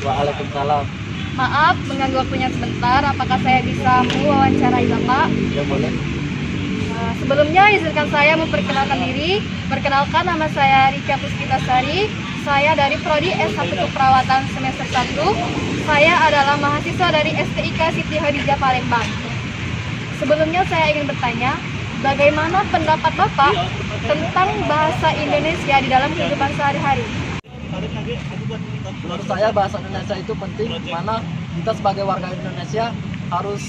Waalaikumsalam. Maaf mengganggu waktunya sebentar. Apakah saya bisa mewawancarai Bapak? Ya boleh. Sebelumnya izinkan saya memperkenalkan diri. Perkenalkan, nama saya Rika Puspitasari. Saya dari Prodi S1 Keperawatan semester 1. Saya adalah mahasiswa dari STIK Siti Hadijah Palembang. Sebelumnya saya ingin bertanya, bagaimana pendapat Bapak tentang bahasa Indonesia di dalam kehidupan sehari-hari? Menurut saya bahasa Indonesia itu penting, mana kita sebagai warga Indonesia harus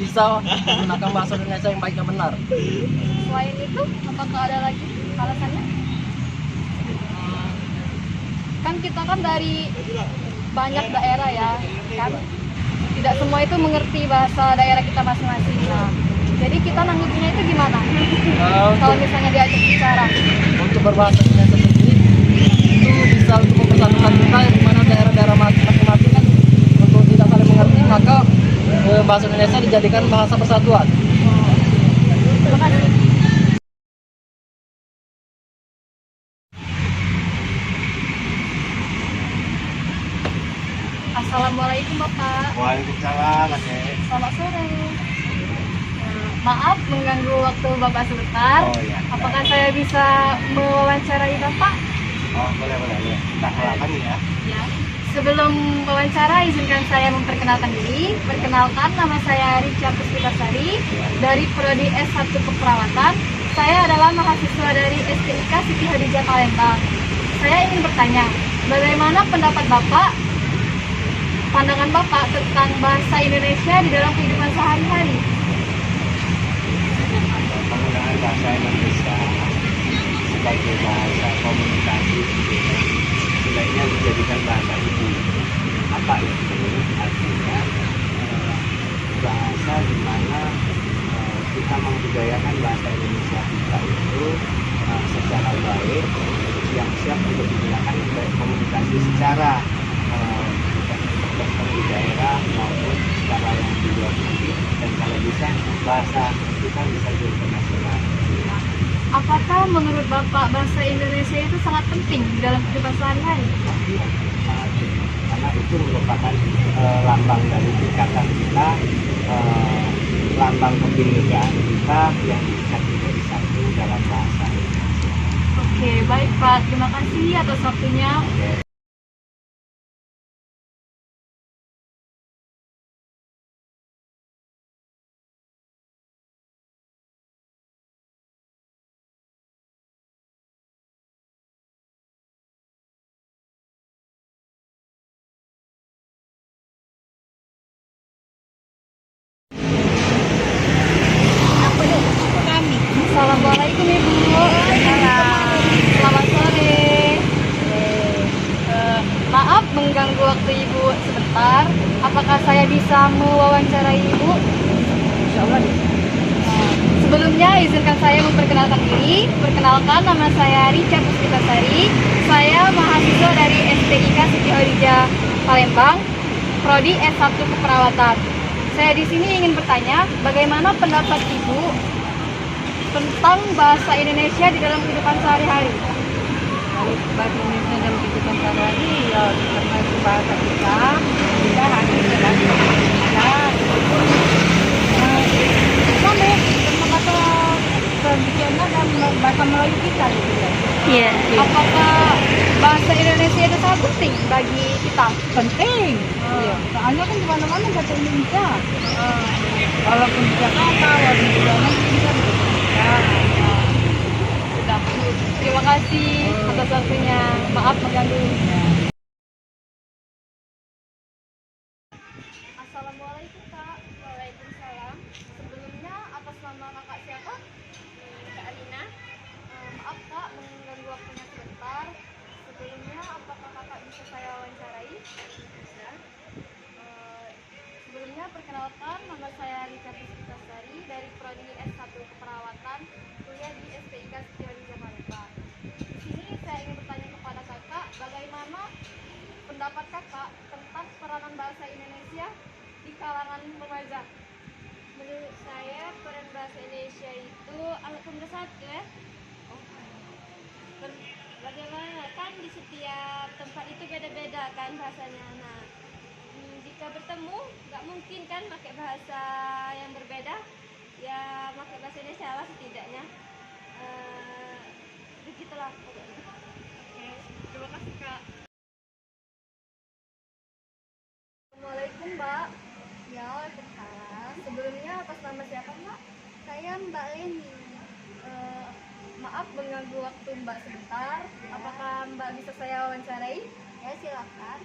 bisa menggunakan bahasa Indonesia yang baik dan benar. Selain itu, apakah ada lagi alasannya? Kan kita kan dari banyak daerah ya, kan tidak semua itu mengerti bahasa daerah kita masing-masing. Nah, jadi kita nanggupinnya itu gimana? Kalau misalnya diajak bicara. Untuk berbahasa Indonesia sendiri itu bisa untuk mempersatukan kita, di mana daerah-daerah masing-masing kan untuk tidak saling mengerti, maka bahasa Indonesia dijadikan bahasa persatuan. Terima kasih. Assalamualaikum Bapak. Waalaikumsalam, Mas. Selamat sore. Maaf mengganggu waktu Bapak sebentar. Oh, iya. Apakah saya bisa mewawancarai Bapak? Oh, boleh. Kita kelapan ya. Ya. Sebelum wawancara, izinkan saya memperkenalkan diri. Perkenalkan, nama saya Rica Puspitasari dari Prodi S1 Keperawatan. Saya adalah mahasiswa dari STIK Siti Hadijah Palembang. Saya ingin bertanya, bagaimana pendapat Bapak, pandangan Bapak tentang bahasa Indonesia di dalam kehidupan sehari-hari? Penggunaan bahasa Indonesia sebagai bahasa komunikasi sebaiknya dijadikan bahasa ibu. Apa itu? Artinya bahasa di mana kita membudayakan bahasa Indonesia kita itu secara baik, yang siap untuk digunakan untuk komunikasi secara di daerah maupun secara yang di luar negeri, dan kalau bisa bahasa kita bisa jadi internasional. Apakah menurut Bapak bahasa Indonesia itu sangat penting di dalam kehidupan sehari-hari? Sangat penting, karena itu merupakan lambang dari ikatan kita, lambang kebinekaan kita yang bisa menjadi satu dalam bahasa Indonesia. Oke, baik Pak. Terima kasih atas waktunya. Oke. Assalamualaikum Ibu. Selamat sore. Maaf mengganggu waktu Ibu sebentar. Apakah saya bisa mewawancarai Ibu? Insyaallah. Sebelumnya izinkan saya memperkenalkan diri. Perkenalkan, nama saya Rica Puspitasari. Saya mahasiswa dari STIK Siti Hadijah Palembang, Prodi S1 Keperawatan. Saya di sini ingin bertanya, bagaimana pendapat Ibu tentang bahasa Indonesia di dalam kehidupan sehari-hari? Bahasa Indonesia dalam kehidupan sehari-hari ya termasuk bahasa kita harus jelas sama bahasa tradisional dan bahasa Melayu kita gitu ya. Iya. Apakah bahasa Indonesia itu sangat penting bagi kita? Penting. Iya. Soalnya kan di mana-mana bahasa Indonesia. Walaupun di Jakarta, walaupun di luar negeri kan ya. Sudah. Terima kasih atas waktunya. Maaf mengganggu. Assalamualaikum Kak. Waalaikumsalam. Sebelumnya atas nama kakak siapa? Kak Alina. Maaf Kak mengganggu waktunya sebentar. Sebelumnya apakah kakak bisa saya wawancarai? Bisa. Sebelumnya perkenalkan, nama saya Rika Puspitasari dari Prodi S1 Keperawatan, kuliah di STIK Siti Hadijah Palembang. Di sini saya ingin bertanya kepada kakak, bagaimana pendapat kakak tentang peranan bahasa Indonesia di kalangan remaja? Menurut saya peran bahasa Indonesia itu alat pemersatu ya. Bagaimana kan di setiap tempat itu beda-beda kan bahasanya. Nah, jika bertemu nggak mungkin kan pakai bahasa yang berbeda, ya pakai bahasa Indonesia lah setidaknya. Begitulah pokoknya. Oke, terima kasih Kak. Assalamualaikum Mbak. Ya, Waalaikumsalam. Sebelumnya atas nama siapa Mbak? Saya Mbak Leni. Maaf mengganggu waktu Mbak sebentar. Apakah Mbak bisa saya wawancarai? Ya, silakan.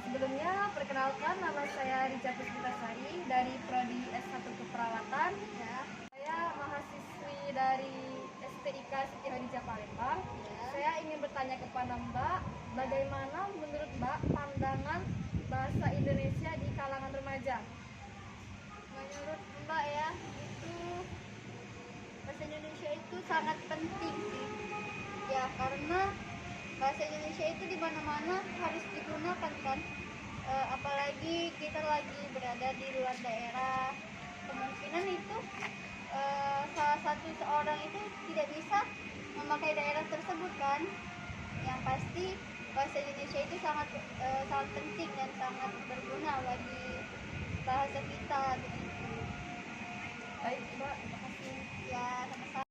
Sebelumnya perkenalkan, nama saya Rica Puspitasari dari Prodi S1 Keperawatan. Ya. Saya mahasiswi dari STIK Siti Hadijah Palembang. Ya. Saya ingin bertanya kepada Mbak, bagaimana menurut Mbak pandangan bahasa Indonesia di kalangan remaja? Menurut Mbak ya, itu bahasa Indonesia itu sangat penting sih. Ya, karena bahasa Indonesia itu di mana-mana harus digunakan kan. Apalagi kita lagi berada di luar daerah, kemungkinan itu salah satu seorang itu tidak bisa memakai daerah tersebut kan. Yang pasti bahasa Indonesia itu sangat penting dan sangat berguna bagi bahasa kita begitu. Baik Mbak, terima kasih. Ya, sama-sama.